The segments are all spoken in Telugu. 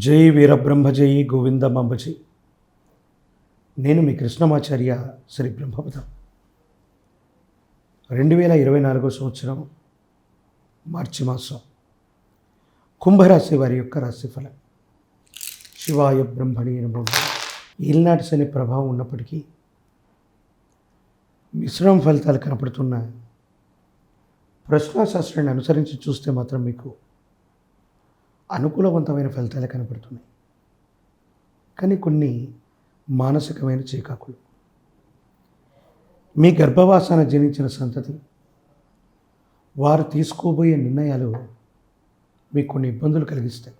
జై వీరబ్రహ్మజై గోవిందమంబజీ. నేను మీ కృష్ణమాచార్య శ్రీ బ్రహ్మపదం. 2024 సంవత్సరం మార్చి మాసం కుంభరాశి వారి యొక్క రాశిఫలం. శివాయ బ్రహ్మణి నమః. ఈనాటి శని ప్రభావం ఉన్నప్పటికీ మిశ్రమ ఫలితాలు కనపడుతున్న ప్రశ్నాశాస్త్రాన్ని అనుసరించి చూస్తే మాత్రం మీకు అనుకూలవంతమైన ఫలితాలు కనపడుతున్నాయి. కానీ కొన్ని మానసికమైన చీకాకులు, మీ గర్భవాసాన జనించిన సంతతి వారు తీసుకోబోయే నిర్ణయాలు మీకు కొన్ని ఇబ్బందులు కలిగిస్తాయి.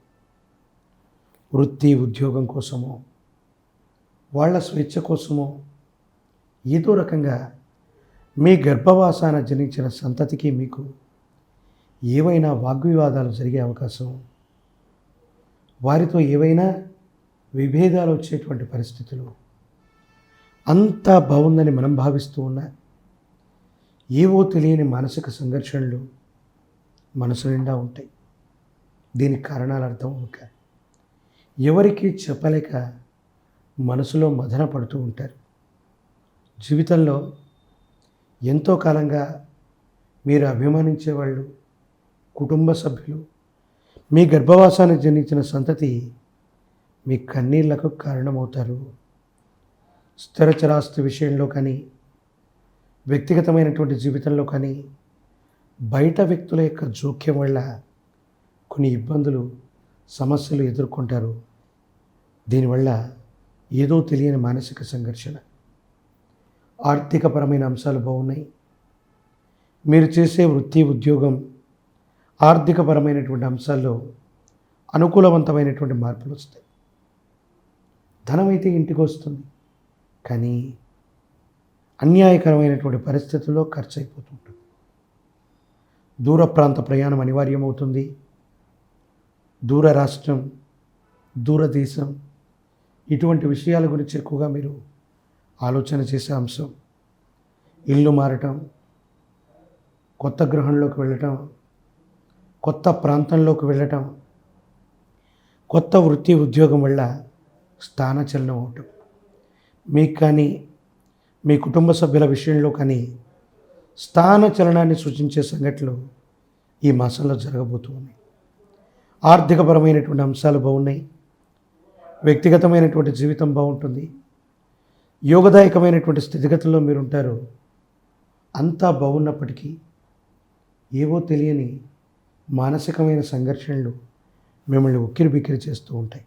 వృత్తి ఉద్యోగం కోసమో వాళ్ళ స్వేచ్ఛ కోసమో ఏదో రకంగా మీ గర్భవాసాన జనించిన సంతతికి మీకు ఏవైనా వాగ్వివాదాలు జరిగే అవకాశం, వారితో ఏవైనా విభేదాలు వచ్చేటువంటి పరిస్థితులు, అంతా బాగుందని మనం భావిస్తూ ఉన్నా ఏవో తెలియని మానసిక సంఘర్షణలు మనసు నిండా ఉంటాయి. దీనికి కారణాలు అర్థం అవ్వక ఎవరికి చెప్పలేక మనసులో మదన పడుతూ ఉంటారు. జీవితంలో ఎంతో కాలంగా మీరు అభిమానించేవాళ్ళు, కుటుంబ సభ్యులు, మీ గర్భవాసానికి జనించిన సంతతి మీ కన్నీళ్లకు కారణమవుతారు. స్థిరచరాస్తి విషయంలో కానీ, వ్యక్తిగతమైనటువంటి జీవితంలో కానీ బయట వ్యక్తుల యొక్క జోక్యం వల్ల కొన్ని ఇబ్బందులు, సమస్యలు ఎదుర్కొంటారు. దీనివల్ల ఏదో తెలియని మానసిక సంఘర్షణ. ఆర్థికపరమైన అంశాలు బాగున్నాయి. మీరు చేసే వృత్తి ఉద్యోగం ఆర్థికపరమైనటువంటి అంశాల్లో అనుకూలవంతమైనటువంటి మార్పులు వస్తాయి. ధనం అయితే ఇంటికి వస్తుంది, కానీ అన్యాయకరమైనటువంటి పరిస్థితుల్లో ఖర్చు అయిపోతుంటుంది. దూర ప్రాంత ప్రయాణం అనివార్యమవుతుంది. దూర రాష్ట్రం, దూరదేశం, ఇటువంటి విషయాల గురించి ఎక్కువగా మీరు ఆలోచన చేసే అంశం. ఇల్లు మారటం, కొత్త గృహంలోకి వెళ్ళటం, కొత్త ప్రాంతంలోకి వెళ్ళటం, కొత్త వృత్తి ఉద్యోగం వల్ల స్థానచలనం అవటం, మీకు కానీ మీ కుటుంబ సభ్యుల విషయంలో కానీ స్థానచలనాన్ని సూచించే సంఘటనలు ఈ మాసంలో జరగబోతూ ఉన్నాయి. ఆర్థికపరమైనటువంటి అంశాలు బాగున్నాయి. వ్యక్తిగతమైనటువంటి జీవితం బాగుంటుంది. యోగదాయకమైనటువంటి స్థితిగతుల్లో మీరు ఉంటారు. అంతా బాగున్నప్పటికీ ఏవో తెలియని మానసికమైన సంఘర్షణలు మిమ్మల్ని ఉక్కిరి బిక్కిరి చేస్తూ ఉంటాయి.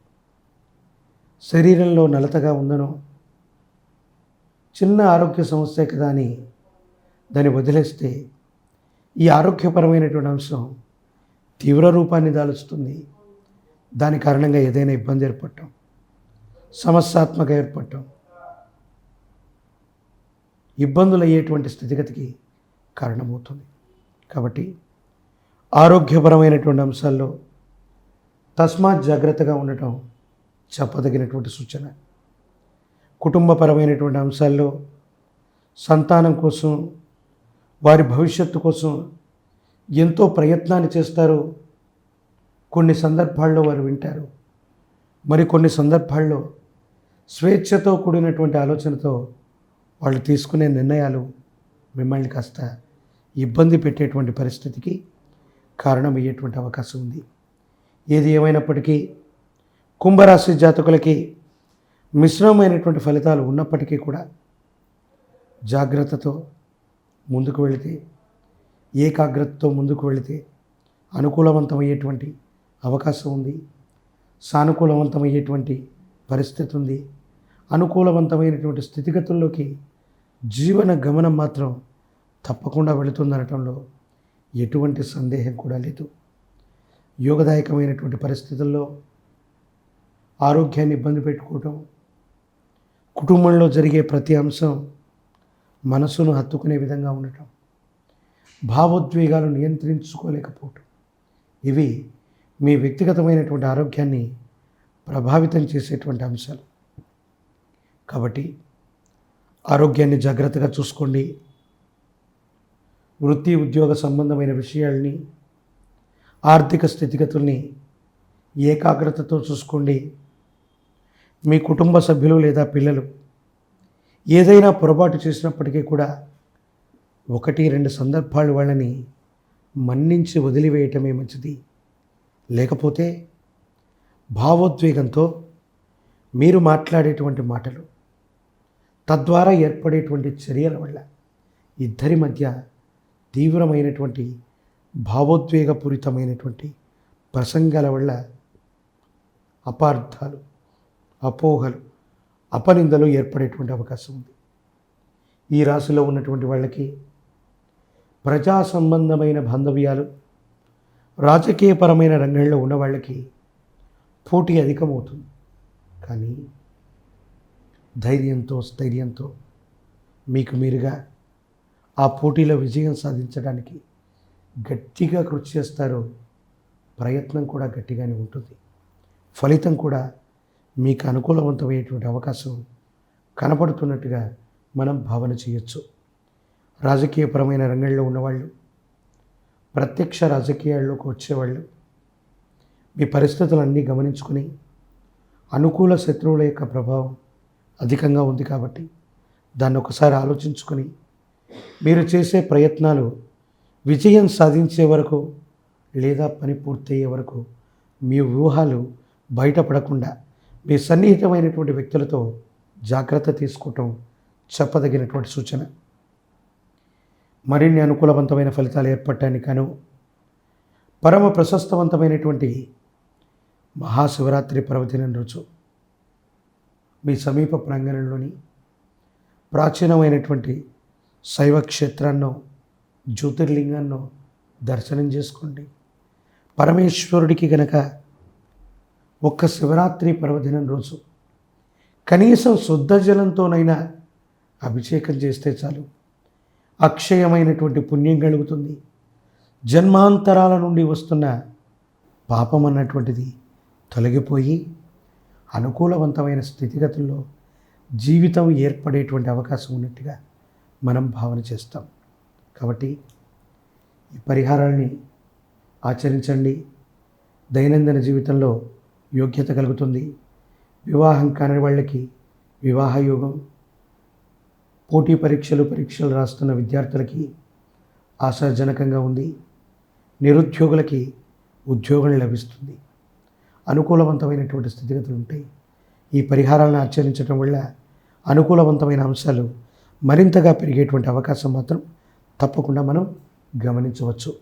శరీరంలో నలతగా ఉందనో, చిన్న ఆరోగ్య సమస్య కదా అని దాన్ని వదిలేస్తే ఈ ఆరోగ్యపరమైనటువంటి అంశం తీవ్ర రూపాన్ని దాలుస్తుంది. దాని కారణంగా ఏదైనా ఇబ్బంది ఏర్పడటం, సమస్యాత్మక ఏర్పడటం, ఇబ్బందులు అయ్యేటువంటి స్థితిగతికి కారణమవుతుంది. కాబట్టి ఆరోగ్యపరమైనటువంటి అంశాల్లో తస్మాత్ జాగ్రత్తగా ఉండటం చెప్పదగినటువంటి సూచన. కుటుంబపరమైనటువంటి అంశాల్లో సంతానం కోసం, వారి భవిష్యత్తు కోసం ఎంతో ప్రయత్నాన్ని చేస్తారు. కొన్ని సందర్భాల్లో వారు వింటారు, మరికొన్ని సందర్భాల్లో స్వేచ్ఛతో కూడినటువంటి ఆలోచనతో వాళ్ళు తీసుకునే నిర్ణయాలు మిమ్మల్ని కాస్త ఇబ్బంది పెట్టేటువంటి పరిస్థితికి కారణమయ్యేటువంటి అవకాశం ఉంది. ఏది ఏమైనప్పటికీ కుంభరాశి జాతకులకి మిశ్రమమైనటువంటి ఫలితాలు ఉన్నప్పటికీ కూడా జాగ్రత్తతో ముందుకు వెళితే, ఏకాగ్రతతో ముందుకు వెళితే అనుకూలవంతమయ్యేటువంటి అవకాశం ఉంది. సానుకూలవంతమయ్యేటువంటి పరిస్థితి ఉంది. అనుకూలవంతమైనటువంటి స్థితిగతుల్లోకి జీవన గమనం మాత్రం తప్పకుండా వెళుతుందనటంలో ఎటువంటి సందేహం కూడా లేదు. యోగదాయకమైనటువంటి పరిస్థితుల్లో ఆరోగ్యాన్ని ఇబ్బంది పెట్టుకోవటం, కుటుంబంలో జరిగే ప్రతి అంశం మనసును హత్తుకునే విధంగా ఉండటం, భావోద్వేగాలు నియంత్రించుకోలేకపోవటం, ఇవి మీ వ్యక్తిగతమైనటువంటి ఆరోగ్యాన్ని ప్రభావితం చేసేటువంటి అంశాలు. కాబట్టి ఆరోగ్యాన్ని జాగ్రత్తగా చూసుకోండి. వృత్తి ఉద్యోగ సంబంధమైన విషయాల్ని, ఆర్థిక స్థితిగతుల్ని ఏకాగ్రతతో చూసుకోండి. మీ కుటుంబ సభ్యులు లేదా పిల్లలు ఏదైనా పొరపాటు చేసినప్పటికీ కూడా 1-2 సందర్భాలు వాళ్ళని మన్నించి వదిలివేయటమే మంచిది. లేకపోతే భావోద్వేగంతో మీరు మాట్లాడేటువంటి మాటలు, తద్వారా ఏర్పడేటువంటి చర్యల వల్ల ఇద్దరి మధ్య తీవ్రమైనటువంటి భావోద్వేగపూరితమైనటువంటి ప్రసంగాల వల్ల అపార్థాలు, అపోహలు, అపనిందలు ఏర్పడేటువంటి అవకాశం ఉంది. ఈ రాశిలో ఉన్నటువంటి వాళ్ళకి ప్రజా సంబంధమైన బాంధవ్యాలు, రాజకీయపరమైన రంగంలో ఉన్న వాళ్ళకి పోటీ అధికమవుతుంది. కానీ ధైర్యంతో, స్థైర్యంతో మీకు మీరుగా ఆ పోటీలో విజయం సాధించడానికి గట్టిగా కృషి చేస్తారు. ప్రయత్నం కూడా గట్టిగానే ఉంటుంది. ఫలితం కూడా మీకు అనుకూలవంతమైనటువంటి అవకాశం కనపడుతున్నట్టుగా మనం భావన చేయొచ్చు. రాజకీయపరమైన రంగంలో ఉన్నవాళ్ళు, ప్రత్యక్ష రాజకీయాల్లోకి వచ్చేవాళ్ళు మీ పరిస్థితులన్నీ గమనించుకొని, అనుకూల శత్రువుల యొక్క ప్రభావం అధికంగా ఉంది కాబట్టి దాన్ని ఒకసారి ఆలోచించుకొని మీరు చేసే ప్రయత్నాలు విజయం సాధించే వరకు లేదా పని పూర్తయ్యే వరకు మీ వ్యూహాలు బయటపడకుండా మీ సన్నిహితమైనటువంటి వ్యక్తులతో జాగ్రత్త తీసుకోవటం చెప్పదగినటువంటి సూచన. మరిన్ని అనుకూలవంతమైన ఫలితాలు ఏర్పడటానికి గాను పరమ ప్రశస్తవంతమైనటువంటి మహాశివరాత్రి పర్వదినం రోజు మీ సమీప ప్రాంగణంలోని ప్రాచీనమైనటువంటి శైవ క్షేత్రాన్నో, జ్యోతిర్లింగాన్నో దర్శనం చేసుకోండి. పరమేశ్వరుడికి గనక ఒక్క శివరాత్రి పర్వదినం రోజు కనీసం శుద్ధ జలంతోనైనా అభిషేకం చేస్తే చాలు, అక్షయమైనటువంటి పుణ్యం కలుగుతుంది. జన్మాంతరాల నుండి వస్తున్న పాపం అన్నటువంటిది తొలగిపోయి అనుకూలవంతమైన స్థితిగతుల్లో జీవితం ఏర్పడేటువంటి అవకాశం ఉన్నట్టుగా మనం భావన చేస్తాం. కాబట్టి ఈ పరిహారాల్ని ఆచరించండి. దైనందిన జీవితంలో యోగ్యత కలుగుతుంది. వివాహం కాని వాళ్ళకి వివాహ యోగం, పోటీ పరీక్షలు రాస్తున్న విద్యార్థులకి ఆశాజనకంగా ఉంది. నిరుద్యోగులకి ఉద్యోగం లభిస్తుంది. అనుకూలవంతమైనటువంటి స్థితిగతులు ఉంటాయి. ఈ పరిహారాలను ఆచరించడం వల్ల అనుకూలవంతమైన అంశాలు మరింతగా పెరిగేటువంటి అవకాశం మాత్రం తప్పకుండా మనం గమనించవచ్చు.